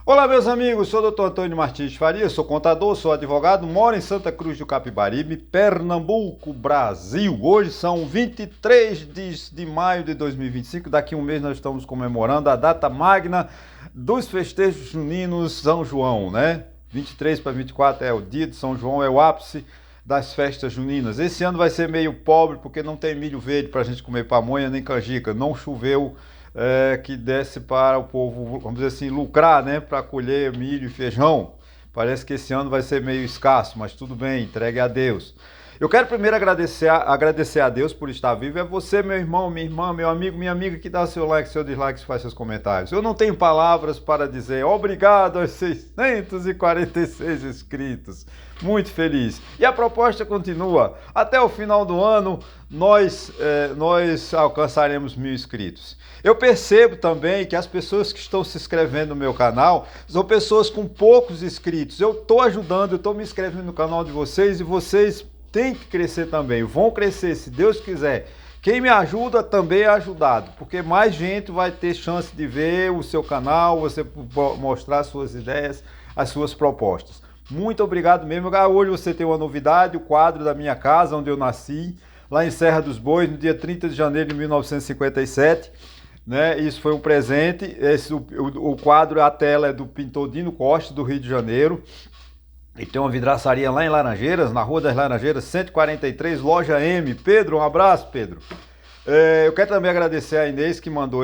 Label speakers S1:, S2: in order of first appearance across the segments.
S1: Olá, meus amigos, sou o Dr. Antônio Martins de Faria, sou contador, sou advogado, moro em Santa Cruz do Capibaribe, Pernambuco, Brasil. Hoje são 23 de maio de 2025, daqui a um mês nós estamos comemorando a data magna dos festejos juninos São João, né? 23 para 24 é o dia de São João, é o ápice das festas juninas. Esse ano vai ser meio pobre porque não tem milho verde para a gente comer pamonha nem canjica, não choveu que desse para o povo, vamos dizer assim, lucrar, né, para colher milho e feijão. Parece que esse ano vai ser meio escasso, mas tudo bem, entregue a Deus. Eu quero primeiro agradecer a Deus por estar vivo. É você, meu irmão, minha irmã, meu amigo, minha amiga, que dá seu like, seu dislike, faz seus comentários. Eu não tenho palavras para dizer obrigado aos 646 inscritos. Muito feliz. E a proposta continua. Até o final do ano, nós alcançaremos 1.000 inscritos. Eu percebo também que as pessoas que estão se inscrevendo no meu canal são pessoas com poucos inscritos. Eu estou ajudando, eu estou me inscrevendo no canal de vocês e vocês têm que crescer também. Vão crescer, se Deus quiser. Quem me ajuda também é ajudado, porque mais gente vai ter chance de ver o seu canal, você mostrar as suas ideias, as suas propostas. Muito obrigado mesmo. Hoje você tem uma novidade, o quadro da minha casa, onde eu nasci, lá em Serra dos Bois, no dia 30 de janeiro de 1957. Né? Isso foi um presente. O quadro, a tela é do pintor Dino Costa, do Rio de Janeiro. E tem uma vidraçaria lá em Laranjeiras, na Rua das Laranjeiras, 143, loja M. Pedro, um abraço, Pedro. Eu quero também agradecer a Inês que mandou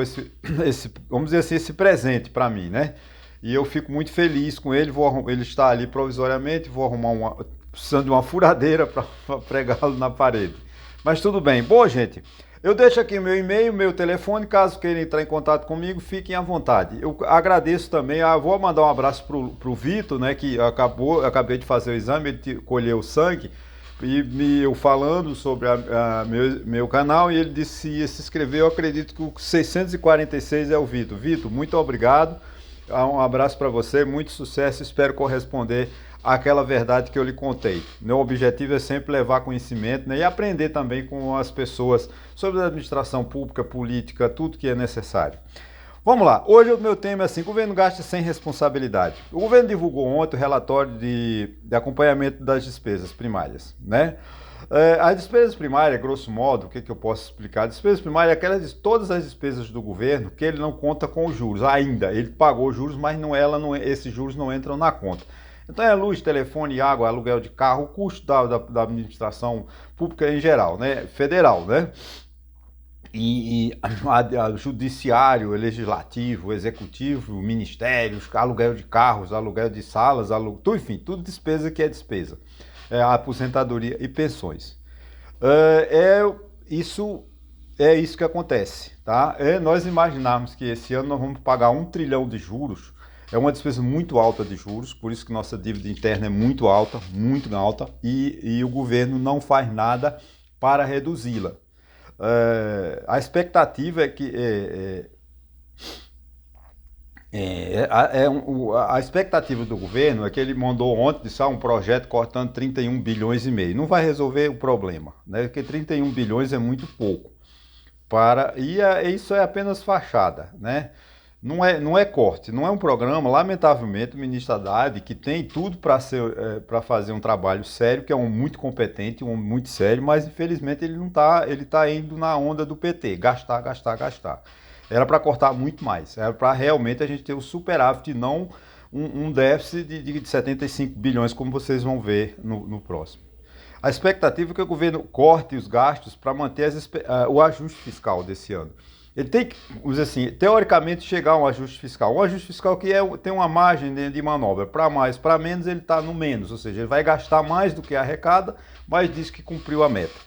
S1: vamos dizer assim, esse presente para mim, né? E eu fico muito feliz com ele. Ele está ali provisoriamente, vou arrumar precisando de uma furadeira para pregá-lo na parede. Mas tudo bem. Bom, gente, eu deixo aqui meu e-mail, meu telefone, caso queiram entrar em contato comigo, fiquem à vontade. Eu agradeço também, vou mandar um abraço pro Vitor, né, que acabei de fazer o exame, ele colheu o sangue, e eu falando sobre meu canal, e ele disse que ia se inscrever. Eu acredito que o 646 é o Vitor. Vitor, muito obrigado, um abraço para você, muito sucesso, espero corresponder àquela verdade que eu lhe contei. Meu objetivo é sempre levar conhecimento, né, e aprender também com as pessoas sobre a administração pública, política, tudo que é necessário. Vamos lá, hoje o meu tema é assim: governo gasta sem responsabilidade. O governo divulgou ontem o relatório de acompanhamento das despesas primárias, né? As despesas primárias, grosso modo, o que eu posso explicar? As despesas primárias é todas as despesas do governo que ele não conta com os juros ainda. Ele pagou juros, mas esses juros não entram na conta. Então é luz, telefone, água, aluguel de carro, o custo da administração pública em geral, né? Federal, né? E judiciário, legislativo, executivo, ministérios, aluguel de carros, aluguel de salas, enfim, tudo despesa que é despesa. Aposentadoria e pensões. Isso que acontece, tá? Nós imaginarmos que esse ano nós vamos pagar 1 trilhão de juros, é uma despesa muito alta de juros, por isso que nossa dívida interna é muito alta, e o governo não faz nada para reduzi-la. A expectativa é que a expectativa do governo é que ele mandou ontem um projeto cortando 31 bilhões e meio. Não vai resolver o problema, né? Porque 31 bilhões é muito pouco. Isso é apenas fachada, né? Não é corte, não é um programa. Lamentavelmente, o ministro Haddad, que tem tudo para fazer um trabalho sério, que é um muito competente, um muito sério, mas infelizmente ele não está, ele está indo na onda do PT, gastar, gastar, gastar. Era para cortar muito mais, era para realmente a gente ter um superávit e não um déficit de 75 bilhões, como vocês vão ver no próximo. A expectativa é que o governo corte os gastos para manter o ajuste fiscal desse ano. Ele tem que, assim, teoricamente, chegar a um ajuste fiscal. Um ajuste fiscal que tem uma margem de manobra. Para mais, para menos, ele está no menos. Ou seja, ele vai gastar mais do que arrecada, mas diz que cumpriu a meta.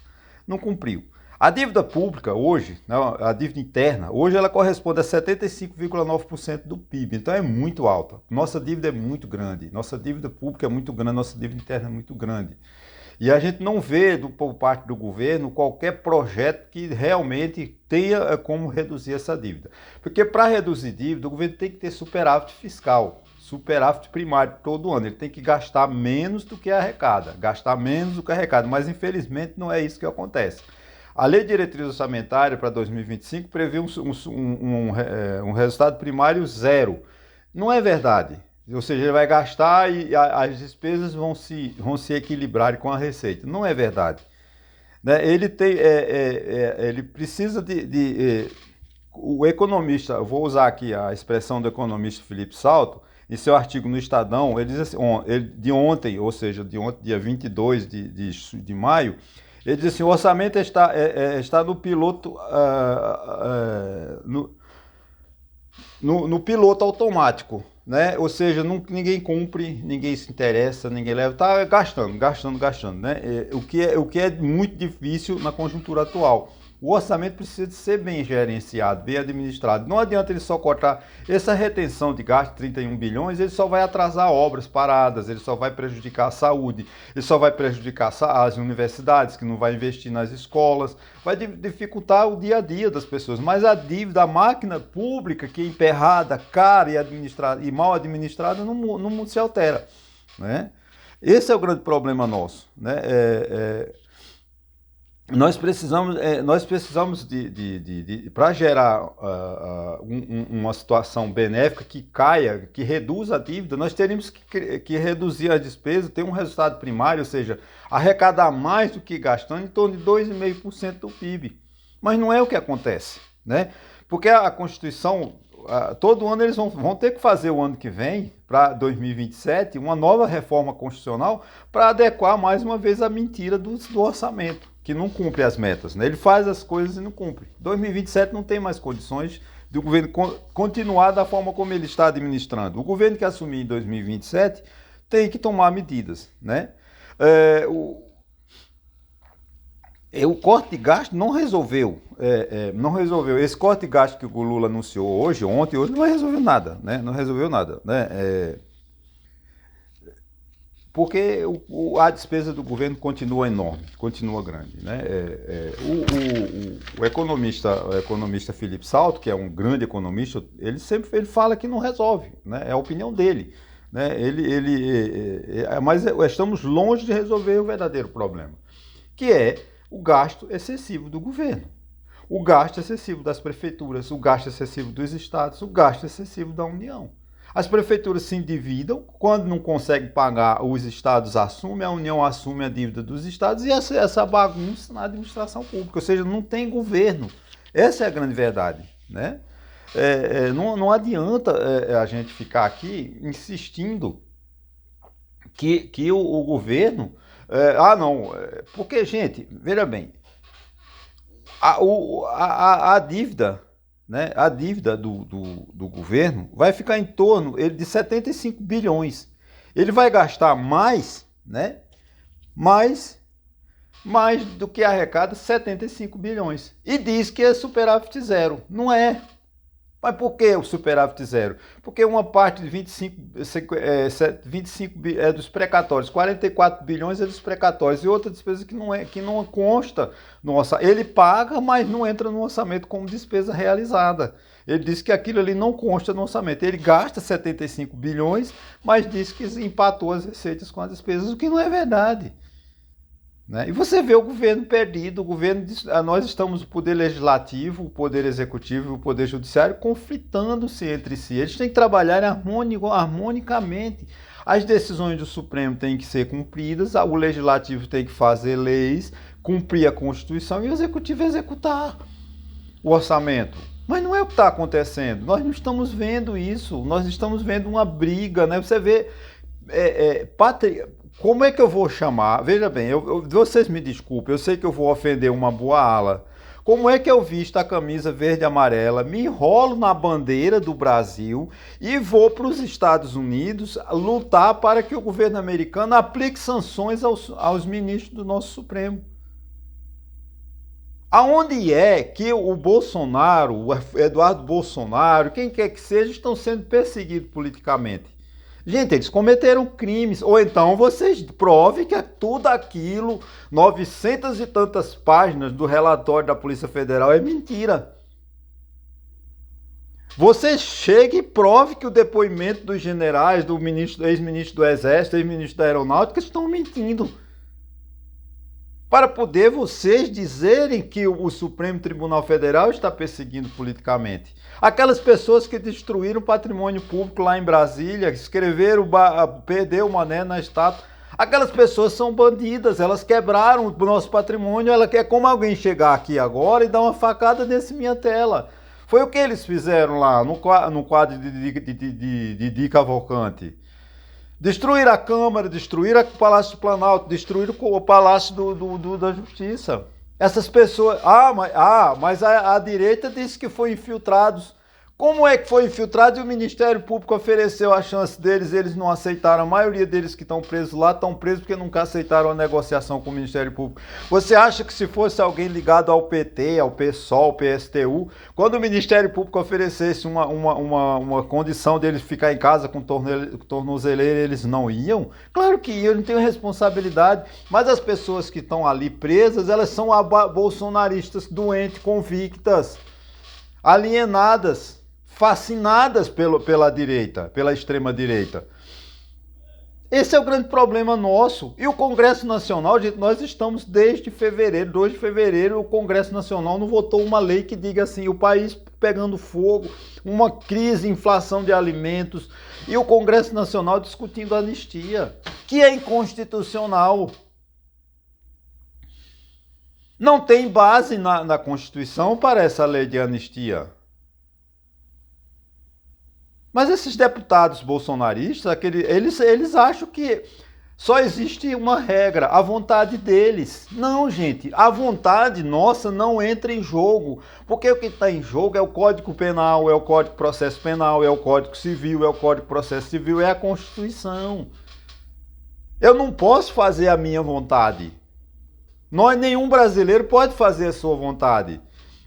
S1: Não cumpriu. A dívida pública hoje, a dívida interna, hoje ela corresponde a 75,9% do PIB. Então é muito alta. Nossa dívida é muito grande. Nossa dívida pública é muito grande. Nossa dívida interna é muito grande. E a gente não vê, por parte do governo, qualquer projeto que realmente tenha como reduzir essa dívida. Porque para reduzir dívida, o governo tem que ter superávit fiscal, superávit primário todo ano. Ele tem que gastar menos do que arrecada, mas infelizmente não é isso que acontece. A Lei de Diretriz Orçamentária para 2025 prevê um resultado primário zero. Não é verdade. Ou seja, ele vai gastar e as despesas vão se equilibrar com a receita. Não é verdade. Né? Ele precisa o economista, eu vou usar aqui a expressão do economista Felipe Salto, em seu artigo no Estadão, ele diz assim, de ontem, ou seja, de ontem, dia 22 de maio, ele diz assim, o orçamento está no piloto, no piloto automático, né? Ou seja, ninguém cumpre, ninguém se interessa, ninguém leva, está gastando, né? O que é muito difícil na conjuntura atual. O orçamento precisa de ser bem gerenciado, bem administrado. Não adianta ele só cortar essa retenção de gasto de 31 bilhões, ele só vai atrasar obras paradas, ele só vai prejudicar a saúde, ele só vai prejudicar as universidades, que não vai investir nas escolas, vai dificultar o dia a dia das pessoas. Mas a dívida, a máquina pública, que é emperrada, cara e mal administrada, não se altera. Né? Esse é o grande problema nosso. Né? Nós precisamos para gerar uma situação benéfica que caia, que reduza a dívida, nós teríamos que reduzir a despesa, ter um resultado primário, ou seja, arrecadar mais do que gastando, em torno de 2,5% do PIB. Mas não é o que acontece, né? Porque a Constituição, todo ano eles vão ter que fazer o ano que vem, para 2027, uma nova reforma constitucional para adequar mais uma vez a mentira do orçamento, que não cumpre as metas. Né? Ele faz as coisas e não cumpre. 2027 não tem mais condições do governo continuar da forma como ele está administrando. O governo que assumir em 2027 tem que tomar medidas. Né? O corte de gasto não resolveu. Não resolveu. Esse corte de gasto que o Lula anunciou hoje não resolveu nada. Né? Não resolveu nada. Né? Porque a despesa do governo continua enorme, continua grande. Né? O economista Felipe Salto, que é um grande economista, ele fala que não resolve. Né? É a opinião dele. Né? Mas estamos longe de resolver o verdadeiro problema, que é o gasto excessivo do governo, o gasto excessivo das prefeituras, o gasto excessivo dos estados, o gasto excessivo da União. As prefeituras se endividam, quando não conseguem pagar, os estados assumem, a União assume a dívida dos estados e essa bagunça na administração pública, ou seja, não tem governo. Essa é a grande verdade. Né? Não adianta a gente ficar aqui insistindo que o governo... porque, gente, veja bem, a dívida, né, a dívida do governo vai ficar em torno de 75 bilhões. Ele vai gastar mais, né, mais do que arrecada, 75 bilhões. E diz que é superávit zero. Não é. Mas por que o superávit zero? Porque uma parte de 25 é dos precatórios, 44 bilhões é dos precatórios e outra despesa que não consta no orçamento. Ele paga, mas não entra no orçamento como despesa realizada. Ele diz que aquilo ali não consta no orçamento. Ele gasta 75 bilhões, mas diz que empatou as receitas com as despesas, o que não é verdade. Né? E você vê o governo perdido, nós estamos o poder legislativo, o poder executivo e o poder judiciário conflitando-se entre si. Eles têm que trabalhar harmonicamente. As decisões do Supremo têm que ser cumpridas, o legislativo tem que fazer leis, cumprir a Constituição e o executivo executar o orçamento. Mas não é o que está acontecendo. Nós não estamos vendo isso. Nós estamos vendo uma briga. Né? Você vê... Como é que eu vou chamar? Veja bem, vocês me desculpem, eu sei que eu vou ofender uma boa ala. Como é que eu visto a camisa verde e amarela, me enrolo na bandeira do Brasil e vou para os Estados Unidos lutar para que o governo americano aplique sanções aos ministros do nosso Supremo? Aonde é que o Bolsonaro, o Eduardo Bolsonaro, quem quer que seja, estão sendo perseguidos politicamente? Gente, eles cometeram crimes, ou então vocês provem que é tudo aquilo, 900 e tantas páginas do relatório da Polícia Federal é mentira. Você chega e prove que o depoimento dos generais, do ex-ministro do Exército, ex-ministro da Aeronáutica estão mentindo. para poder vocês dizerem que o Supremo Tribunal Federal está perseguindo politicamente. Aquelas pessoas que destruíram o patrimônio público lá em Brasília, escreveram, perdeu o mané na estátua, aquelas pessoas são bandidas, elas quebraram o nosso patrimônio, ela quer como alguém chegar aqui agora e dar uma facada nesse minha tela. Foi o que eles fizeram lá no quadro de Di Cavalcante. Destruir a Câmara, destruir o Palácio do Planalto, destruir o Palácio da Justiça. Essas pessoas... mas a direita disse que foi infiltrados. Como é que foi infiltrado e o Ministério Público ofereceu a chance deles, eles não aceitaram. A maioria deles que estão presos lá estão presos porque nunca aceitaram a negociação com o Ministério Público. Você acha que se fosse alguém ligado ao PT, ao PSOL, ao PSTU, quando o Ministério Público oferecesse uma condição deles ficar em casa com tornozeleira, eles não iam? Claro que iam, não tenho responsabilidade. Mas as pessoas que estão ali presas, elas são bolsonaristas doentes, convictas, alienadas, fascinadas pela direita, pela extrema-direita. Esse é o grande problema nosso. E o Congresso Nacional, gente, nós estamos desde fevereiro, 2 de fevereiro, o Congresso Nacional não votou uma lei que diga assim, o país pegando fogo, uma crise, inflação de alimentos, e o Congresso Nacional discutindo anistia, que é inconstitucional. Não tem base na Constituição para essa lei de anistia. Mas esses deputados bolsonaristas, eles acham que só existe uma regra, a vontade deles. Não, gente, a vontade nossa não entra em jogo, porque o que está em jogo é o Código Penal, é o Código de Processo Penal, é o Código Civil, é o Código de Processo Civil, é a Constituição. Eu não posso fazer a minha vontade. Nenhum brasileiro pode fazer a sua vontade.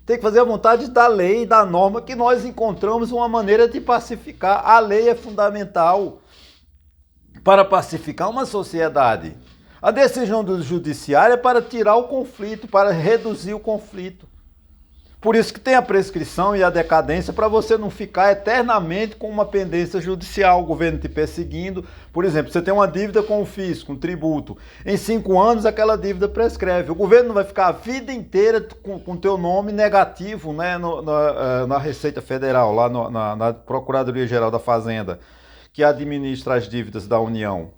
S1: Tem que fazer a vontade da lei, da norma, que nós encontramos uma maneira de pacificar. A lei é fundamental para pacificar uma sociedade. A decisão do judiciário é para tirar o conflito, para reduzir o conflito. Por isso que tem a prescrição e a decadência, para você não ficar eternamente com uma pendência judicial, o governo te perseguindo. Por exemplo, você tem uma dívida com o fisco, um tributo. Em 5 anos, aquela dívida prescreve. O governo não vai ficar a vida inteira com teu nome negativo, né, na Receita Federal, lá na Procuradoria-Geral da Fazenda, que administra as dívidas da União.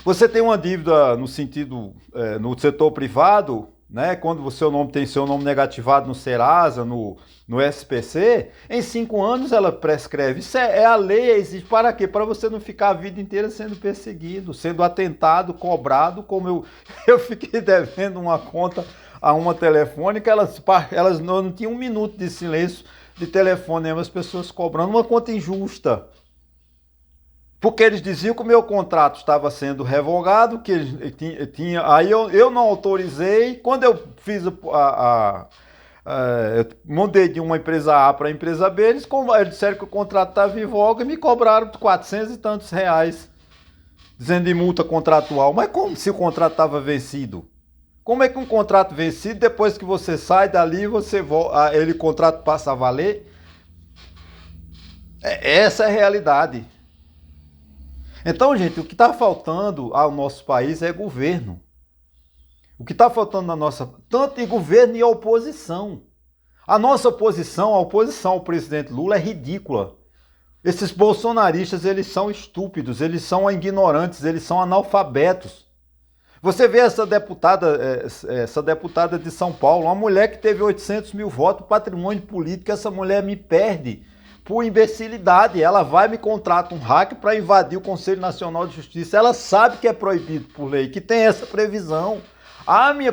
S1: Você tem uma dívida no sentido, no setor privado, né? Quando o seu nome tem seu nome negativado no Serasa, no SPC, em 5 anos ela prescreve. Isso é a lei, existe para quê? Para você não ficar a vida inteira sendo perseguido, sendo atentado, cobrado, como eu fiquei devendo uma conta a uma telefônica, elas não tinham 1 minuto de silêncio de telefonema, as pessoas cobrando uma conta injusta. Porque eles diziam que o meu contrato estava sendo revogado, que aí eu não autorizei. Quando eu fiz eu mudei de uma empresa A para a empresa B, eles disseram que o contrato estava em voga e me cobraram 400 e tantos reais, dizendo de multa contratual. Mas como se o contrato estava vencido? Como é que um contrato vencido, depois que você sai dali, ele contrato passa a valer? Essa é a realidade. Então, gente, o que está faltando ao nosso país é governo. O que está faltando tanto em governo e oposição. A nossa oposição, a oposição ao presidente Lula é ridícula. Esses bolsonaristas, eles são estúpidos, eles são ignorantes, eles são analfabetos. Você vê essa deputada de São Paulo, uma mulher que teve 800 mil votos, patrimônio político, essa mulher me perde por imbecilidade. Ela vai e me contrata um hacker para invadir o Conselho Nacional de Justiça. Ela sabe que é proibido por lei, que tem essa previsão.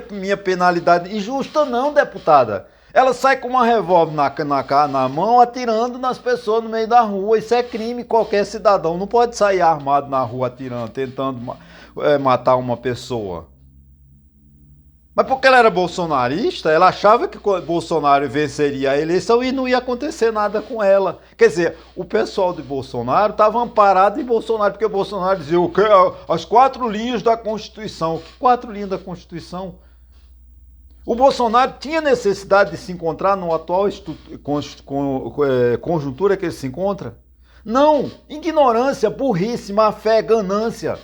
S1: Minha penalidade injusta não, deputada. Ela sai com uma revólver na mão, atirando nas pessoas no meio da rua. Isso é crime. Qualquer cidadão não pode sair armado na rua atirando, tentando matar uma pessoa. Mas porque ela era bolsonarista, ela achava que Bolsonaro venceria a eleição e não ia acontecer nada com ela. Quer dizer, o pessoal de Bolsonaro estava amparado em Bolsonaro, porque o Bolsonaro dizia as 4 linhas da Constituição. Que 4 linhas da Constituição? O Bolsonaro tinha necessidade de se encontrar no atual conjuntura que ele se encontra? Não, ignorância, burrice, má fé, ganância.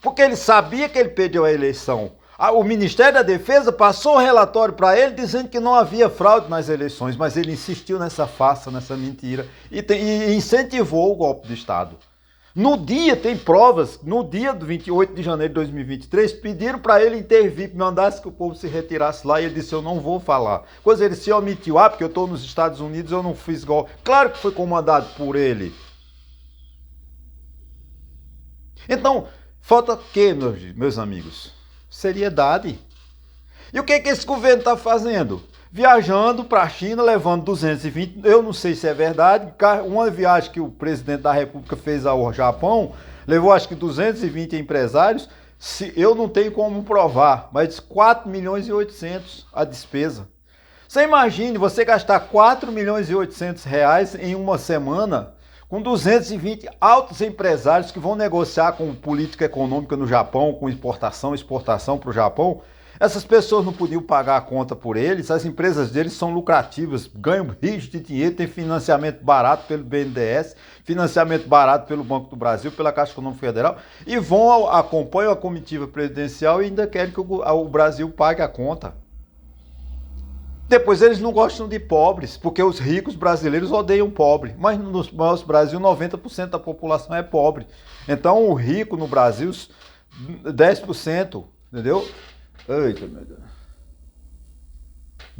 S1: Porque ele sabia que ele perdeu a eleição. O Ministério da Defesa passou o relatório para ele dizendo que não havia fraude nas eleições, mas ele insistiu nessa farsa, nessa mentira e incentivou o golpe de Estado. No dia, tem provas, no dia do 28 de janeiro de 2023, pediram para ele intervir, mandasse que o povo se retirasse lá e ele disse, eu não vou falar. Coisa ele se omitiu, porque eu estou nos Estados Unidos, eu não fiz golpe. Claro que foi comandado por ele. Então, falta o quê, meus amigos? Seriedade. E o que esse governo está fazendo? Viajando para a China, levando 220, eu não sei se é verdade, uma viagem que o presidente da República fez ao Japão, levou acho que 220 empresários, eu não tenho como provar, mas 4 milhões e 800 a despesa. Você imagine você gastar 4 milhões e 800 reais em uma semana com 220 altos empresários que vão negociar com política econômica no Japão, com importação, exportação para o Japão. Essas pessoas não podiam pagar a conta por eles, as empresas deles são lucrativas, ganham rios de dinheiro, tem financiamento barato pelo BNDES, financiamento barato pelo Banco do Brasil, pela Caixa Econômica Federal, e acompanham a comitiva presidencial e ainda querem que o Brasil pague a conta. Depois eles não gostam de pobres, porque os ricos brasileiros odeiam pobre, mas no nosso Brasil 90% da população é pobre. Então o rico no Brasil, 10%, entendeu? Eita, meu Deus.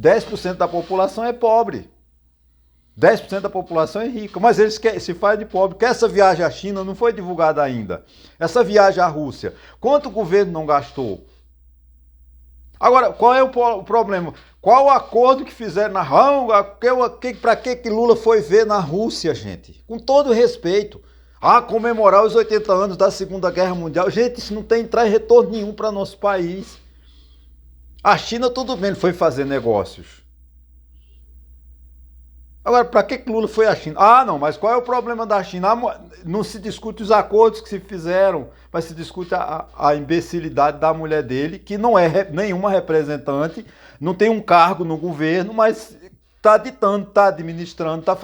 S1: 10% da população é pobre. 10% da população é rica, mas eles se fazem de pobre. Porque essa viagem à China não foi divulgada ainda. Essa viagem à Rússia, quanto o governo não gastou? Agora, qual é o problema? Qual o acordo que fizeram na Rússia? Para que Lula foi ver na Rússia, gente? Com todo respeito. Comemorar os 80 anos da Segunda Guerra Mundial. Gente, isso não tem retorno nenhum para nosso país. A China, tudo bem, foi fazer negócios. Agora, para que Lula foi à China? Não, mas qual é o problema da China? Não se discute os acordos que se fizeram, mas se discute a imbecilidade da mulher dele, que não é nenhuma representante, não tem um cargo no governo, mas está ditando, está administrando, está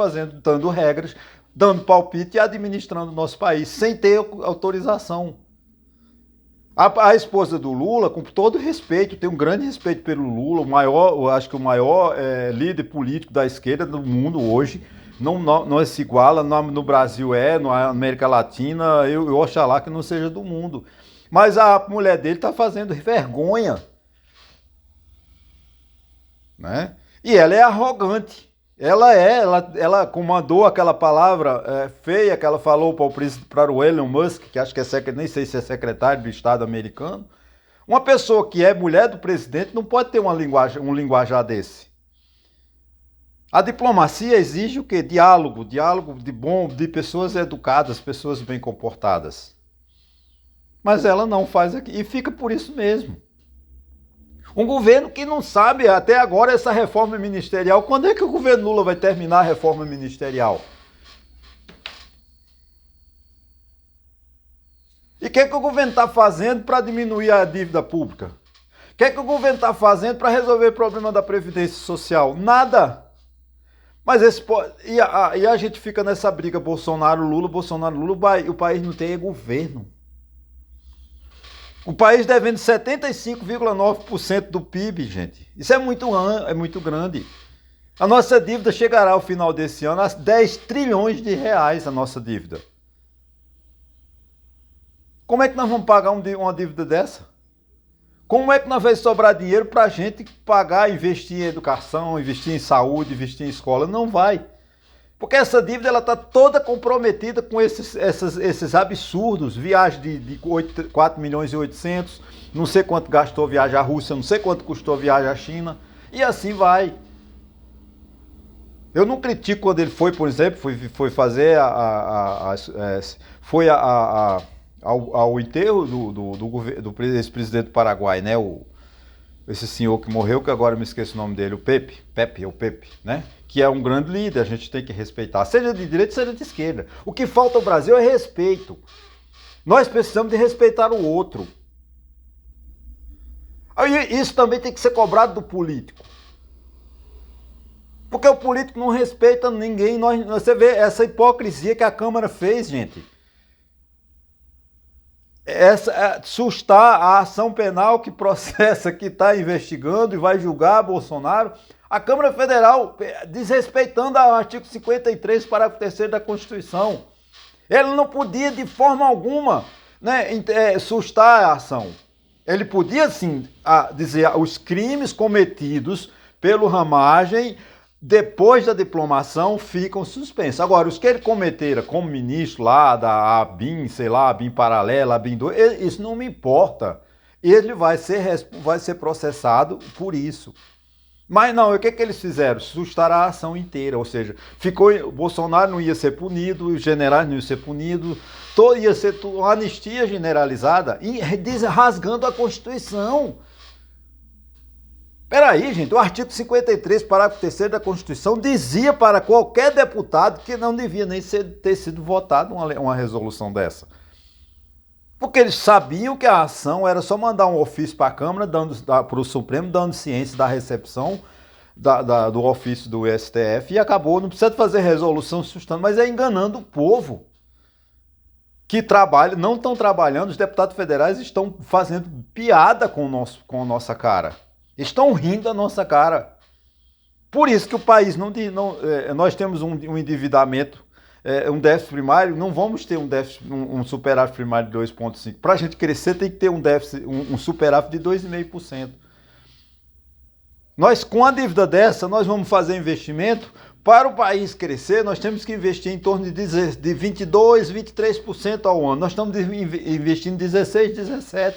S1: dando regras, dando palpite e administrando o nosso país, sem ter autorização. A esposa do Lula, com todo respeito, tem um grande respeito pelo Lula, acho que o maior líder político da esquerda do mundo hoje, não se iguala, no Brasil na América Latina, eu oxalá que não seja do mundo. Mas a mulher dele está fazendo vergonha. Né? E ela é arrogante. Ela comandou aquela palavra feia que ela falou para o Elon Musk, que acho que nem sei se é secretário do Estado americano. Uma pessoa que é mulher do presidente não pode ter um linguajar desse. A diplomacia exige o quê? Diálogo de pessoas educadas, pessoas bem comportadas. Mas ela não faz aqui e fica por isso mesmo. Um governo que não sabe até agora essa reforma ministerial. Quando é que o governo Lula vai terminar a reforma ministerial? E o que o governo está fazendo para diminuir a dívida pública? O que o governo está fazendo para resolver o problema da Previdência Social? Nada. Mas e a gente fica nessa briga Bolsonaro-Lula, o país não tem governo. O país devendo 75,9% do PIB, gente. Isso é muito grande. A nossa dívida chegará ao final desse ano a 10 trilhões de reais, a nossa dívida. Como é que nós vamos pagar uma dívida dessa? Como é que nós vamos sobrar dinheiro para a gente pagar, investir em educação, investir em saúde, investir em escola? Não vai. Porque essa dívida está toda comprometida com esses absurdos, viagem de 4 milhões e 800, não sei quanto gastou a viagem à Rússia, não sei quanto custou a viagem à China, e assim vai. Eu não critico quando ele foi, por exemplo, foi fazer ao enterro do ex-presidente do Paraguai, né? Esse senhor que morreu, que agora eu me esqueço o nome dele, o Pepe, né? Que é um grande líder, a gente tem que respeitar, seja de direita, seja de esquerda. O que falta ao Brasil é respeito. Nós precisamos de respeitar o outro. Isso também tem que ser cobrado do político. Porque o político não respeita ninguém. Você vê essa hipocrisia que a Câmara fez, gente. sustar a ação penal que processa, que está investigando e vai julgar Bolsonaro. A Câmara Federal, desrespeitando o artigo 53, parágrafo 3º da Constituição. Ele não podia, de forma alguma, né, sustar a ação. Ele podia, sim, dizer os crimes cometidos pelo Ramagem, depois da diplomação, ficam suspensos. Agora, os que ele cometera como ministro lá da ABIN, sei lá, ABIN paralela, ABIN 2, isso não me importa. Ele vai ser processado por isso. Mas não, o que eles fizeram? Sustar a ação inteira, ou seja, o Bolsonaro não ia ser punido, os generais não iam ser punidos, ia ser uma anistia generalizada, e rasgando a Constituição. Peraí, gente, o artigo 53, parágrafo 3º da Constituição dizia para qualquer deputado que não devia nem ter sido votada uma resolução dessa. Porque eles sabiam que a ação era só mandar um ofício para a Câmara, para o Supremo, dando ciência da recepção do ofício do STF, e acabou, não precisa fazer resolução sustentando, mas é enganando o povo que trabalha, não estão trabalhando, os deputados federais estão fazendo piada com a nossa cara. Estão rindo da nossa cara. Por isso que o país nós temos um endividamento, um déficit primário, não vamos ter um superávit primário de 2,5%. Para a gente crescer tem que ter um superávit de 2,5%. Nós, com a dívida dessa, nós vamos fazer investimento. Para o país crescer, nós temos que investir em torno de 22%, 23% ao ano. Nós estamos investindo 16%, 17%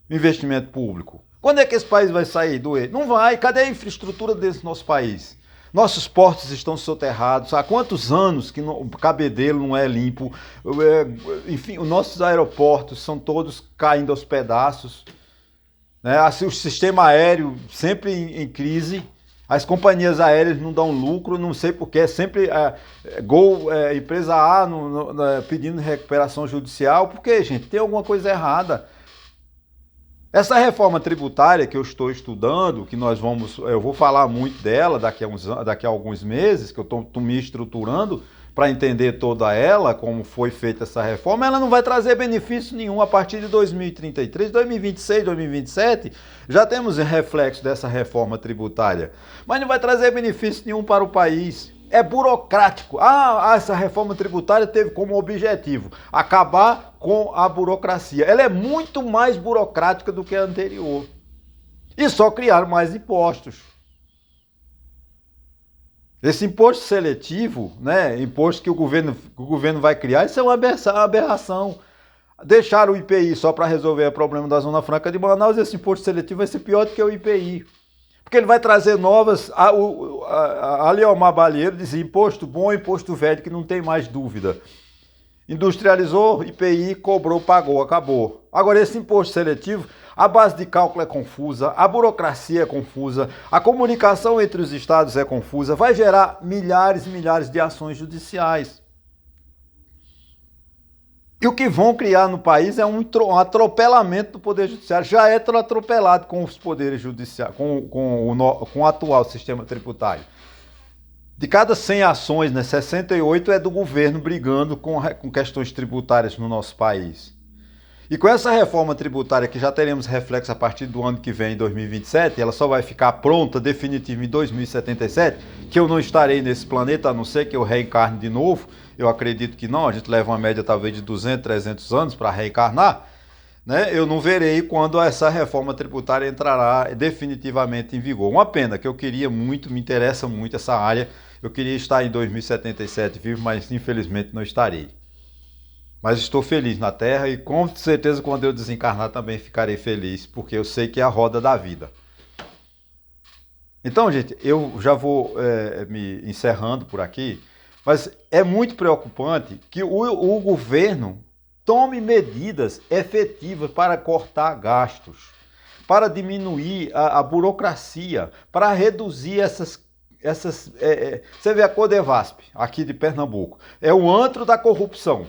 S1: no investimento público. Quando é que esse país vai sair do erro? Não vai. Cadê a infraestrutura desse nosso país? Nossos portos estão soterrados. Há quantos anos que o cabedelo não é limpo? Enfim, os nossos aeroportos são todos caindo aos pedaços. Né? O sistema aéreo sempre em crise. As companhias aéreas não dão lucro, não sei porquê. É sempre empresa A pedindo recuperação judicial. Por quê, gente? Tem alguma coisa errada. Essa reforma tributária que eu estou estudando, que eu vou falar muito dela daqui a alguns meses, que eu estou me estruturando para entender toda ela, como foi feita essa reforma, ela não vai trazer benefício nenhum a partir de 2033, 2026, 2027, já temos reflexo dessa reforma tributária, mas não vai trazer benefício nenhum para o país. É burocrático. Essa reforma tributária teve como objetivo acabar com a burocracia. Ela é muito mais burocrática do que a anterior. E só criaram mais impostos. Esse imposto seletivo, né, imposto que o governo vai criar, isso é uma aberração. Deixaram o IPI só para resolver o problema da Zona Franca de Manaus, esse imposto seletivo vai ser pior do que o IPI. Porque ele vai trazer novas. A Leomar Balheiro dizia imposto bom, imposto velho, que não tem mais dúvida. Industrializou, IPI, cobrou, pagou, acabou. Agora, esse imposto seletivo, a base de cálculo é confusa, a burocracia é confusa, a comunicação entre os estados é confusa, vai gerar milhares e milhares de ações judiciais. E o que vão criar no país é um atropelamento do Poder Judiciário. Já é atropelado com os poderes judiciais, com o atual sistema tributário. De cada 100 ações, né, 68 é do governo brigando com questões tributárias no nosso país. E com essa reforma tributária, que já teremos reflexo a partir do ano que vem, em 2027, ela só vai ficar pronta, definitiva, em 2077, que eu não estarei nesse planeta, a não ser que eu reencarne de novo. Eu acredito que não, a gente leva uma média talvez de 200, 300 anos para reencarnar, né? Eu não verei quando essa reforma tributária entrará definitivamente em vigor. Uma pena, que eu queria muito, me interessa muito essa área, eu queria estar em 2077 vivo, mas infelizmente não estarei. Mas estou feliz na Terra e com certeza quando eu desencarnar também ficarei feliz, porque eu sei que é a roda da vida. Então, gente, eu já vou me encerrando por aqui. Mas é muito preocupante que o governo tome medidas efetivas para cortar gastos, para diminuir a burocracia, para reduzir essas você vê a Codevasp, aqui de Pernambuco, é o antro da corrupção,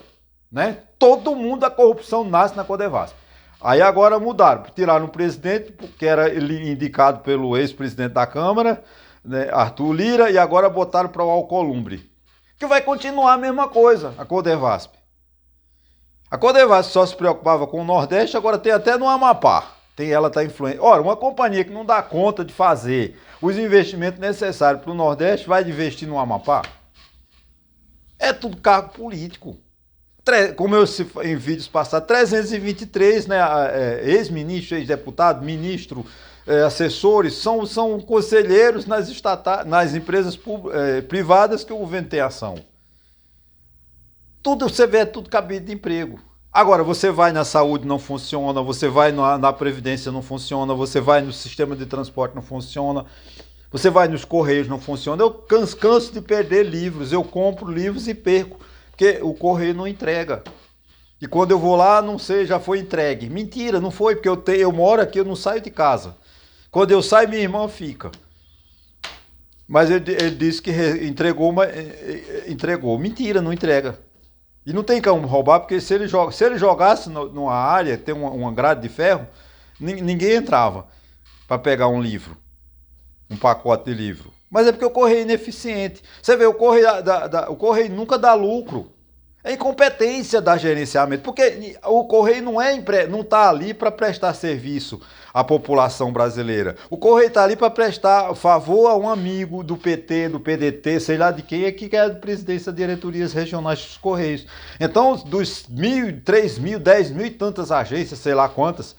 S1: né? Todo mundo da corrupção nasce na Codevasp. Aí agora mudaram, tiraram o presidente, que era indicado pelo ex-presidente da Câmara, né, Arthur Lira, e agora botaram para o Alcolumbre. Que vai continuar a mesma coisa, a Codevasp. A Codevasf só se preocupava com o Nordeste, agora tem até no Amapá. Ela está influente. Ora, uma companhia que não dá conta de fazer os investimentos necessários para o Nordeste vai investir no Amapá? É tudo cargo político. Como eu em vídeos passados, 323, né, ex-ministro, ex-deputado, ministro, assessores, são conselheiros nas empresas privadas que o governo tem ação. Tudo você vê, é tudo cabide de emprego. Agora, você vai na saúde, não funciona, você vai na previdência, não funciona, você vai no sistema de transporte, não funciona, você vai nos correios, não funciona. Eu canso de perder livros, eu compro livros e perco, porque o correio não entrega. E quando eu vou lá, não sei, já foi entregue. Mentira, não foi, porque eu moro aqui, eu não saio de casa. Quando eu saio, minha irmã fica. Mas ele disse que entregou, mas entregou. Mentira, não entrega. E não tem como roubar, porque se ele jogasse numa área, tem uma grade de ferro, ninguém entrava para pegar um livro, um pacote de livro. Mas é porque o correio é ineficiente. Você vê, o correio nunca dá lucro. É incompetência da gerenciamento, porque o correio não está ali para prestar serviço à população brasileira. O correio está ali para prestar favor a um amigo do PT, do PDT, sei lá de quem, que é a presidência das diretorias regionais dos Correios. Então, dos 1.000, 3.000, 10.000 e tantas agências, sei lá quantos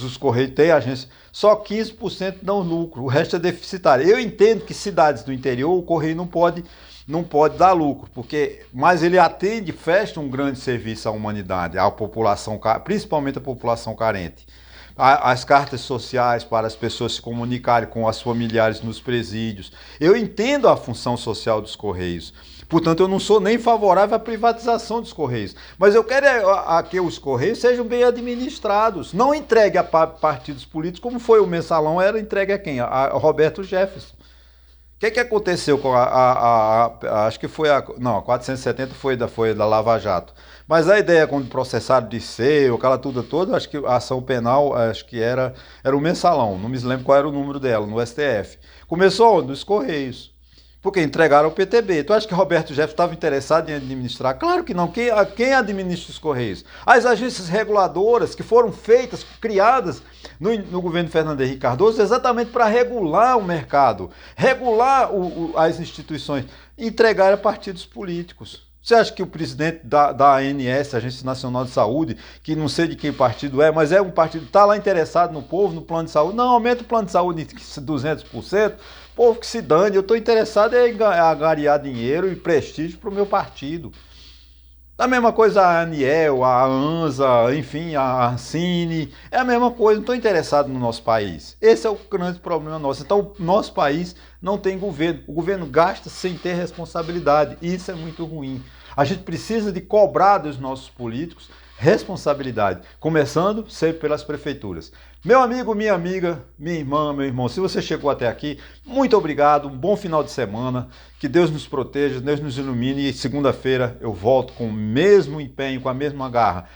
S1: os Correios têm agência, só 15% dão lucro, o resto é deficitário. Eu entendo que cidades do interior o Correio não pode dar lucro, mas ele presta um grande serviço à humanidade, à população, principalmente à população carente. As cartas sociais para as pessoas se comunicarem com os familiares nos presídios. Eu entendo a função social dos Correios. Portanto, eu não sou nem favorável à privatização dos Correios. Mas eu quero que os Correios sejam bem administrados. Não entregue a partidos políticos, como foi o Mensalão, era entregue a quem? A Roberto Jefferson. O que aconteceu com acho que foi a 470 foi da Lava Jato. Mas a ideia quando processaram de ser, aquela tudo toda, acho que a ação penal, acho que era o Mensalão, não me lembro qual era o número dela, no STF. Começou onde? Nos Correios. Porque entregaram ao PTB. Tu acha que Roberto Jefferson estava interessado em administrar? Claro que não. Quem administra os Correios? As agências reguladoras que foram feitas, criadas no governo Fernando Henrique Cardoso, exatamente para regular o mercado, regular as instituições, entregar a partidos políticos. Você acha que o presidente da ANS, Agência Nacional de Saúde, que não sei de que partido é, mas é um partido, está lá interessado no povo, no plano de saúde? Não, aumenta o plano de saúde em 200%, povo que se dane, eu estou interessado em angariar dinheiro e prestígio para o meu partido. A mesma coisa a Aniel, a ANSA, enfim, a Ancine, é a mesma coisa, não estou interessado no nosso país. Esse é o grande problema nosso. Então, o nosso país não tem governo. O governo gasta sem ter responsabilidade. Isso é muito ruim. A gente precisa de cobrar dos nossos políticos responsabilidade, começando sempre pelas prefeituras. Meu amigo, minha amiga, minha irmã, meu irmão, se você chegou até aqui, muito obrigado, um bom final de semana, que Deus nos proteja, Deus nos ilumine e segunda-feira eu volto com o mesmo empenho, com a mesma garra.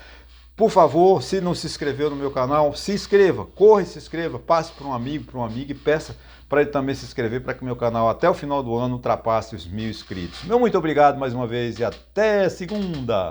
S1: Por favor, se não se inscreveu no meu canal, se inscreva, corra e se inscreva, passe para um amigo e peça para ele também se inscrever para que meu canal até o final do ano ultrapasse os 1.000 inscritos. Meu muito obrigado mais uma vez e até segunda!